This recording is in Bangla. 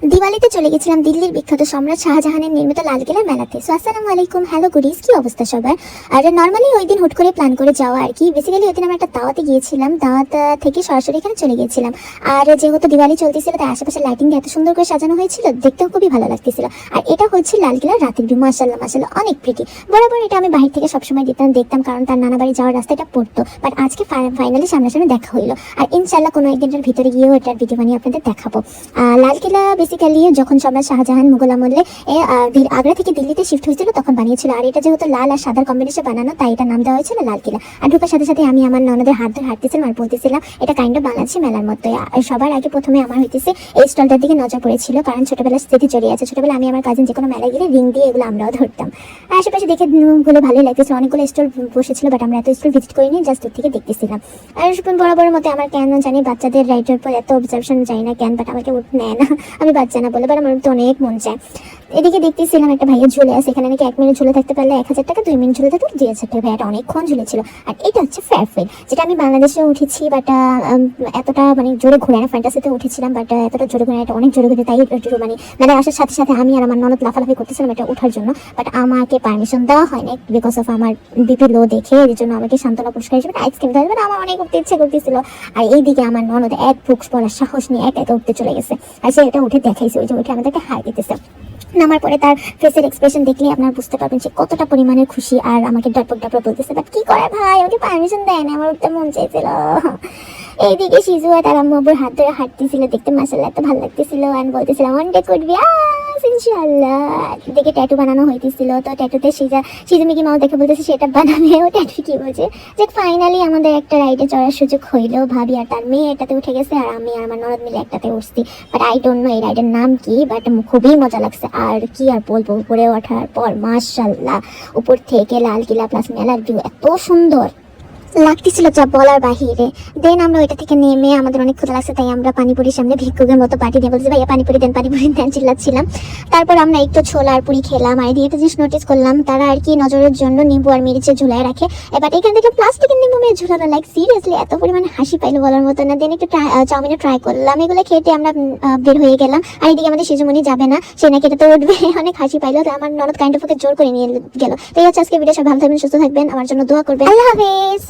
দিওয়ালিতে চলে গেছিলাম দিল্লির বিখ্যাত সম্রাট শাহজাহানের নির্মিত লালকেল্লার মেলাতে। সো আসসালামু আলাইকুম, হ্যালো গুডিস, কি অবস্থা সবার? আর নর্মালি ওই দিন হুট করে প্ল্যান করে যাওয়া আর কি। বেসিক্যালি ওই দিন আমরা একটা দাওয়াতে গিয়েছিলাম, দাওয়াত থেকে সরাসরি এখানে চলে গিয়েছিলাম। আর যেহেতু দিওয়ালি চলতেছিল তাই আশেপাশে লাইটিং এত সুন্দর করে সাজানো হয়েছিল, দেখতেও খুবই ভালো লাগতেছিল। আর এটা হচ্ছে লালকেল্লার রাতের ভিউ, মাশাআল্লাহ মাশাআল্লাহ, অনেক প্রিটি। বরাবর এটা আমি বাহির থেকে সবসময় দেখতাম কারণ তার নানা বাড়ি যাওয়ার রাস্তাটা পড়তো। বাট আজকে ফাইনালি সামনাসামনি দেখা হইলো। আর ইনশাআল্লাহ কোনো একদিনের ভিতরে গিয়েও এটার ভিডিও বানিয়ে আপনাদের দেখাবো। লালকেল্লা বেসিক্যালি যখন সম্রাট শাহজাহান মুঘল আমলে আগ্রা থেকে দিল্লিতে শিফট হয়েছিল তখন বানিয়েছিল। আর এটা যেহেতু লাল আর সাদার কম্বিনেশন বানানো তাই এটা নাম দেওয়া হয়েছিল লালকেল্লা। আর ঢোকার সাথে সাথে আমি আমার ননদের হাত ধরে হাঁটতেছিলাম আর বলতেছিলাম এটা কাইন্ড অফ বাংলাদেশি মেলার মতো। আর সবার আগে প্রথমে আমার হইতেছে এই স্টলটার দিকে নজর পড়েছিল, কারণ ছোটবেলার স্মৃতি জড়িয়ে আছে। ছোটবেলা আমি আমার কাজিন যে কোনো মেলায় গেলে রিং দিয়ে এগুলো আমরাও ধরতাম। আর আশেপাশে দেখে গুলো ভালোই লাগতেছে, অনেকগুলো স্টল বসেছিল, বাট আমরা এত স্টল ভিজিট করিনি, জাস্ট দূর থেকে দেখতেছিলাম। আর বরাবর মতো আমার কেন জানি বাচ্চাদের রাইডের পর এত অবজারভেশন যাই না কেন, বাট আমাকে নেয় না, আমি বাচ্চা না বলে, বাট আমার তো অনেক মন চায়। এদিকে দেখতেছিলাম একটা ভাইয়া ঝুলে আছে, এখানে নাকি 1 মিনিট ঝুলে থাকতে পারলে 1000 টাকা, 2 মিনিট ঝুলে থাকলে 2000 টাকা। ভাইয়াটা অনেকক্ষণ ঝুলেছিল। আর এটা হচ্ছে ফেয়ারফিল, যেটা আমি বাংলাদেশে উঠেছি, বাট এতটা মানে জোরে ঘুরে না, ফ্যান্টাসিতে উঠেছিলাম, বাট এতটা জোরে ঘুরে, এটা অনেক জোরে ঘুরে, তাই মানে আসার সাথে সাথে আমি আর আমার ননদ লাফালাফি করতেছিলাম এটা ওঠার জন্য, বাট আমাকে পারমিশন দেওয়া হয়নি বিকজ অফ আমার বিপি লো দেখে। এর জন্য আমাকে সান্ত্বনা পুরস্কার হিসেবে আইসক্রিম দেওয়া, বাট আমার অনেক উঠতে ইচ্ছে করতেছিল। আর এইদিকে আমার ননদ এক ফুক পড়ার সাহস নিয়ে একা একা উঠতে চলে গেছে, আর সে এটা উঠে দেখাইছে, ওই যে উঠে আমাদেরকে হাই দিতেছে। নামার পরে তার ফেসের এক্সপ্রেশন দেখলে আপনারা বুঝতে পারবেন সে কতটা পরিমাণের খুশি। আর আমাকে ডরপক বলতেছে, বাট কি করে ভাই, আমাকে পারমিশন দেয় না, আমার উঠতে মন চাইছিল। এইদিকে শিজু আর তার আম্মু আব্বুর হাত ধরে হাঁটতেছিল, দেখতে মাশাআল্লাহ এত ভালো লাগতেছিল। আর বলতেছিলাম ওয়ান ডে কুড বি আস ইনশাআল্লাহ। দেখে ট্যাটু বানানো হইতেছিল, তো ট্যাটুতে শিজু মিকি মাউস দেখে বলতেছে সেটা বানাবে, ও ট্যাটু কি বলছে। যে ফাইনালি আমাদের একটা রাইডে চড়ার সুযোগ হইলো। ভাবি আর তার মেয়ে এটাতে উঠে গেছে, আর আমি আর আমার ননদ মিলে একটাতে উঠছি, বাট আই ডোন্ট নো এই রাইডের নাম কি, বাট খুবই মজা লাগছে। আর কি আর বলবো, উপরে ওঠার পর মাশাআল্লাহ উপর থেকে লালকেল্লা প্লাস মেলার ভিউ এত সুন্দর লাগতেছিল যা বলার বাহিরে। দেন আমরা ওইটা থেকে নেমে আমাদের অনেক ক্ষুধা লাগছে, তাই আমরা পানিপুরির সামনে ভিক্ষুকের মতো পাটি দিয়ে বলছি ভাইয়া পানিপুরি দেন চিল্লাচ্ছিলাম। তারপর আমরা একটু ছোলা আর পুরি খেলাম। আর দিয়ে একটা জিনিস নোটিস করলাম, তারা আর কি নজরের জন্য নিম্বু আর মিরিচে ঝুলায় রাখে, এবার এখান থেকে প্লাস্টিকের নিম্বু মেয়ে ঝুলানো, লাইক সিরিয়াসলি এত পরিমাণে হাসি পাইলো বলার মতো না। দেন একটু চাউমিনে ট্রাই করলাম, এগুলো খেতে আমরা বের হয়ে গেলাম। আর এদিকে আমাদের শিশুমণি যাবে না, সে নাকি এটা তো উঠবে, অনেক হাসি পাইলো। তো আমার ননদ কাইন্ড অফ ওকে জোর করে নিয়ে গেল। তো এই হচ্ছে আজকে ভিডিও, সব ভালো থাকবেন, সুস্থ থাকবেন, আমার জন্য দোয়া করবেন, আল্লাহ হাফেজ।